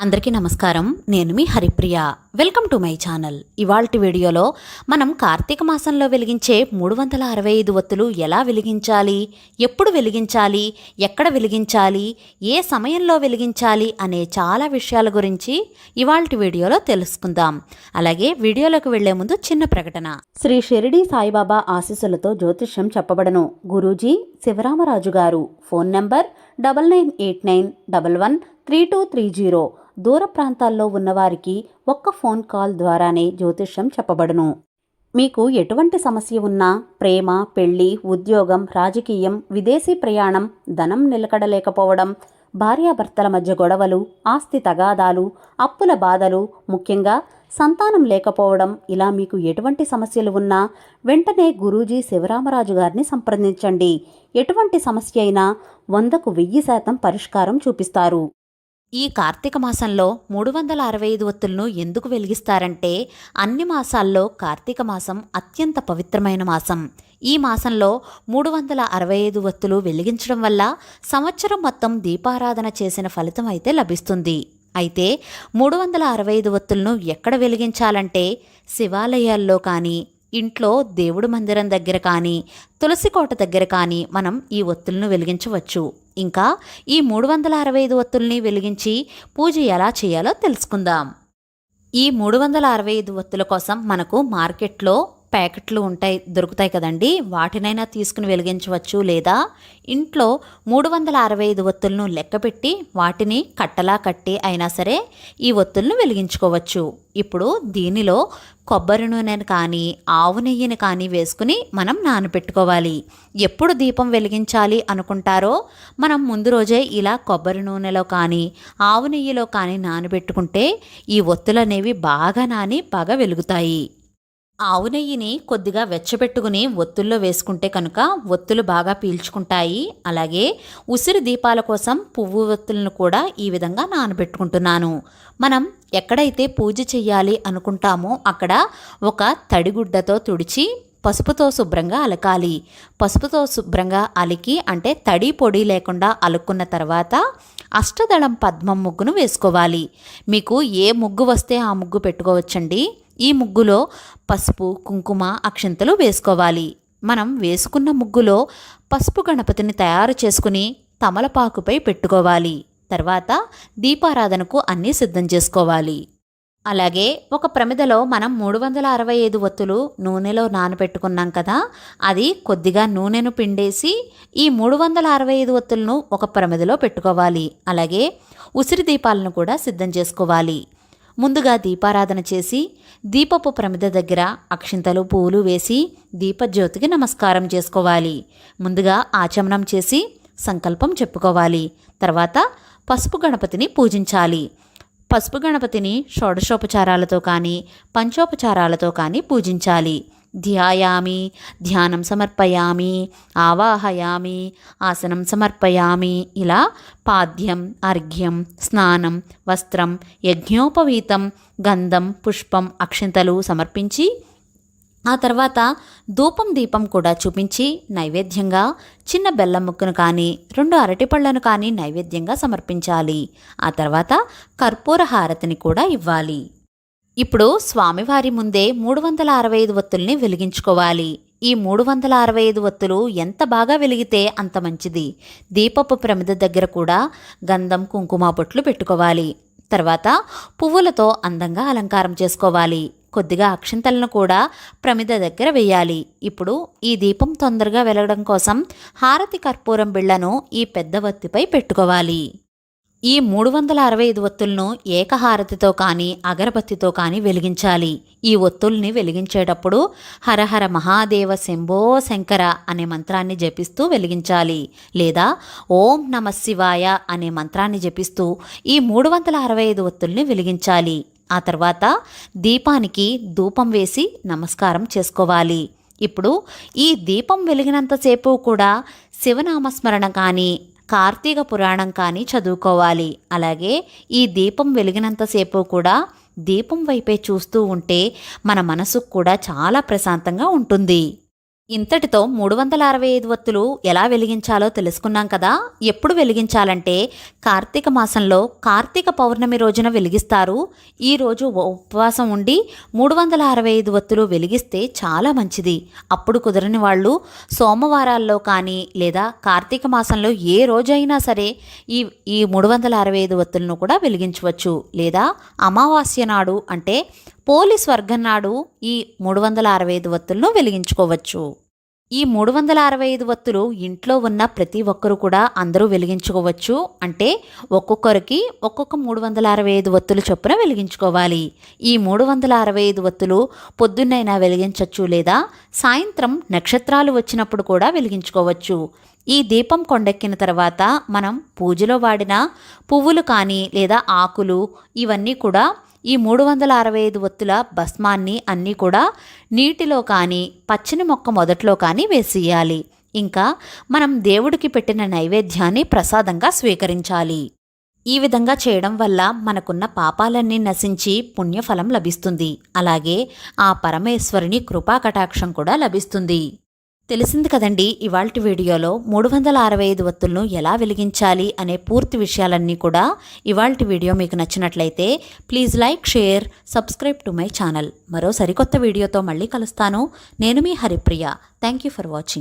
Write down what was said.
అందరికీ నమస్కారం. నేను మీ Haripriya. Welcome to my channel. ఇవాల్టి వీడియోలో మనం కార్తీక మాసంలో వెలిగించే 365 ఒత్తులు ఎలా వెలిగించాలి, ఎప్పుడు వెలిగించాలి, ఎక్కడ వెలిగించాలి, ఏ సమయంలో వెలిగించాలి అనే చాలా విషయాల గురించి ఇవాల్టి వీడియోలో తెలుసుకుందాం. అలాగే వీడియోలోకి వెళ్లే ముందు చిన్న ప్రకటన. శ్రీ షిరిడి సాయిబాబా ఆశీస్సులతో జ్యోతిష్యం చెప్పబడను. గురూజీ శివరామరాజు గారు. Phone number 9989113230. దూర ప్రాంతాల్లో ఉన్నవారికి ఒక్క ఫోన్ కాల్ ద్వారానే జ్యోతిష్యం చెప్పబడును. మీకు ఎటువంటి సమస్య ఉన్నా, ప్రేమ, పెళ్లి, ఉద్యోగం, రాజకీయం, విదేశీ ప్రయాణం, ధనం నిలకడలేకపోవడం, భార్యాభర్తల మధ్య గొడవలు, ఆస్తి తగాదాలు, అప్పుల బాధలు, ముఖ్యంగా సంతానం లేకపోవడం, ఇలా మీకు ఎటువంటి సమస్యలు ఉన్నా వెంటనే గురూజీ శివరామరాజు గారిని సంప్రదించండి. ఎటువంటి సమస్య అయినా 100కు 1000% పరిష్కారం చూపిస్తారు. ఈ కార్తీక మాసంలో 365 ఒత్తులను ఎందుకు వెలిగిస్తారంటే, అన్ని మాసాల్లో కార్తీక మాసం అత్యంత పవిత్రమైన మాసం. ఈ మాసంలో 365 ఒత్తులు వెలిగించడం వల్ల సంవత్సరం మొత్తం దీపారాధన చేసిన ఫలితం అయితే లభిస్తుంది. అయితే 365 ఒత్తులను ఎక్కడ వెలిగించాలంటే, శివాలయాల్లో కానీ, ఇంట్లో దేవుడు మందిరం దగ్గర కానీ, తులసి కోట దగ్గర కానీ మనం ఈ ఒత్తులను వెలిగించవచ్చు. ఇంకా ఈ 365 ఒత్తుల్ని వెలిగించి పూజ ఎలా చేయాలో తెలుసుకుందాం. ఈ 365 ఒత్తుల కోసం మనకు మార్కెట్లో ప్యాకెట్లు దొరుకుతాయి కదండి. వాటినైనా తీసుకుని వెలిగించవచ్చు. లేదా ఇంట్లో 365 ఒత్తులను లెక్కపెట్టి వాటిని కట్టలా కట్టి అయినా సరే ఈ ఒత్తులను వెలిగించుకోవచ్చు. ఇప్పుడు దీనిలో కొబ్బరి నూనెను కానీ, ఆవు నెయ్యిని కానీ వేసుకుని మనం నానబెట్టుకోవాలి. ఎప్పుడు దీపం వెలిగించాలి అనుకుంటారో మనం ముందు రోజే ఇలా కొబ్బరి నూనెలో కానీ, ఆవు నెయ్యిలో కానీ నానబెట్టుకుంటే ఈ ఒత్తులు అనేవి బాగా నాని బాగా వెలుగుతాయి. ఆవు నెయ్యిని కొద్దిగా వెచ్చబెట్టుకుని ఒత్తుల్లో వేసుకుంటే కనుక ఒత్తులు బాగా పీల్చుకుంటాయి. అలాగే ఉసిరి దీపాల కోసం పువ్వు ఒత్తులను కూడా ఈ విధంగా నానబెట్టుకుంటున్నాను. మనం ఎక్కడైతే పూజ చెయ్యాలి అనుకుంటామో అక్కడ ఒక తడిగుడ్డతో తుడిచి పసుపుతో శుభ్రంగా అలకాలి. పసుపుతో శుభ్రంగా అలికి అంటే తడి పొడి లేకుండా అలుక్కున్న తర్వాత అష్టదళం పద్మం ముగ్గును వేసుకోవాలి. మీకు ఏ ముగ్గు వస్తే ఆ ముగ్గు పెట్టుకోవచ్చండి. ఈ ముగ్గులో పసుపు, కుంకుమ, అక్షింతలు వేసుకోవాలి. మనం వేసుకున్న ముగ్గులో పసుపు గణపతిని తయారు చేసుకుని తమలపాకుపై పెట్టుకోవాలి. తర్వాత దీపారాధనకు అన్నీ సిద్ధం చేసుకోవాలి. అలాగే ఒక ప్రమిదలో మనం 365 ఒత్తులు నూనెలో నానబెట్టుకున్నాం కదా, అది కొద్దిగా నూనెను పిండేసి ఈ 365 ఒత్తులను ఒక ప్రమిదలో పెట్టుకోవాలి. అలాగే ఉసిరి దీపాలను కూడా సిద్ధం చేసుకోవాలి. ముందుగా దీపారాధన చేసి దీపపు ప్రమిద దగ్గర అక్షింతలు, పూలు వేసి దీపజ్యోతికి నమస్కారం చేసుకోవాలి. ముందుగా ఆచమనం చేసి సంకల్పం చెప్పుకోవాలి. తర్వాత పసుపు గణపతిని పూజించాలి. పసుపు గణపతిని షోడశోపచారాలతో కానీ, పంచోపచారాలతో కానీ పూజించాలి. ధ్యాయామి, ధ్యానం సమర్పయామి, ఆవాహయామి, ఆసనం సమర్పయామి, ఇలా పాద్యం, అర్ఘ్యం, స్నానం, వస్త్రం, యజ్ఞోపవీతం, గంధం, పుష్పం, అక్షింతలు సమర్పించి ఆ తర్వాత ధూపం, దీపం కూడా చూపించి నైవేద్యంగా చిన్న బెల్లం ముక్కను కానీ 2 అరటిపళ్లను కానీ నైవేద్యంగా సమర్పించాలి. ఆ తర్వాత కర్పూర హారతిని కూడా ఇవ్వాలి. ఇప్పుడు స్వామివారి ముందే 365 ఒత్తుల్ని వెలిగించుకోవాలి. ఈ 365 ఒత్తులు ఎంత బాగా వెలిగితే అంత మంచిది. దీపపు ప్రమిద దగ్గర కూడా గంధం, కుంకుమ బొట్లు పెట్టుకోవాలి. తర్వాత పువ్వులతో అందంగా అలంకారం చేసుకోవాలి. కొద్దిగా అక్షింతలను కూడా ప్రమిద దగ్గర వేయాలి. ఇప్పుడు ఈ దీపం తొందరగా వెలగడం కోసం హారతి కర్పూరం బిళ్లను ఈ పెద్ద ఒత్తిపై పెట్టుకోవాలి. ఈ 365 ఒత్తులను ఏకహారతితో కానీ, అగరబత్తితో కానీ వెలిగించాలి. ఈ ఒత్తుల్ని వెలిగించేటప్పుడు హరహర మహాదేవ శంభో శంకర అనే మంత్రాన్ని జపిస్తూ వెలిగించాలి. లేదా ఓం నమః శివాయ అనే మంత్రాన్ని జపిస్తూ ఈ 365 ఒత్తుల్ని వెలిగించాలి. ఆ తర్వాత దీపానికి ధూపం వేసి నమస్కారం చేసుకోవాలి. ఇప్పుడు ఈ దీపం వెలిగినంతసేపు కూడా శివనామస్మరణ కానీ, కార్తీక పురాణం కానీ చదువుకోవాలి. అలాగే ఈ దీపం వెలిగినంతసేపు కూడా దీపం వైపే చూస్తూ ఉంటే మన మనసుకు కూడా చాలా ప్రశాంతంగా ఉంటుంది. ఇంతటితో 365 ఒత్తులు ఎలా వెలిగించాలో తెలుసుకున్నాం కదా. ఎప్పుడు వెలిగించాలంటే కార్తీక మాసంలో కార్తీక పౌర్ణమి రోజున వెలిగిస్తారు. ఈ రోజు ఉపవాసం ఉండి 365 ఒత్తులు వెలిగిస్తే చాలా మంచిది. అప్పుడు కుదరని వాళ్ళు సోమవారాల్లో కానీ లేదా కార్తీక మాసంలో ఏ రోజైనా సరే ఈ 365 ఒత్తులను కూడా వెలిగించవచ్చు. లేదా అమావాస్య నాడు అంటే పోలి స్వర్గం నాడు ఈ 365 ఒత్తులను వెలిగించుకోవచ్చు. ఈ 365 ఒత్తులు ఇంట్లో ఉన్న ప్రతి ఒక్కరు కూడా అందరూ వెలిగించుకోవచ్చు. అంటే ఒక్కొక్కరికి ఒక్కొక్క 365 ఒత్తులు చొప్పున వెలిగించుకోవాలి. ఈ 365 ఒత్తులు పొద్దున్నైనా వెలిగించవచ్చు లేదా సాయంత్రం నక్షత్రాలు వచ్చినప్పుడు కూడా వెలిగించుకోవచ్చు. ఈ దీపం కొండెక్కిన తర్వాత మనం పూజలో వాడిన పువ్వులు కానీ లేదా ఆకులు ఇవన్నీ కూడా ఈ 365 ఒత్తుల భస్మాన్ని అన్నీ కూడా నీటిలో కానీ పచ్చని మొక్క మొదట్లో కానీ వేసేయాలి. ఇంకా మనం దేవుడికి పెట్టిన నైవేద్యాన్ని ప్రసాదంగా స్వీకరించాలి. ఈ విధంగా చేయడం వల్ల మనకున్న పాపాలన్నీ నశించి పుణ్యఫలం లభిస్తుంది. అలాగే ఆ పరమేశ్వరుని కృపాకటాక్షం కూడా లభిస్తుంది. తెలిసింది కదండి ఇవాల్టి వీడియోలో 365 ఒత్తులను ఎలా వెలిగించాలి అనే పూర్తి విషయాలన్నీ కూడా. ఇవాల్టి వీడియో మీకు నచ్చినట్లయితే please like, share, subscribe to my channel. మరో సరికొత్త వీడియోతో మళ్ళీ కలుస్తాను. నేను మీ Haripriya. Thank you for watching.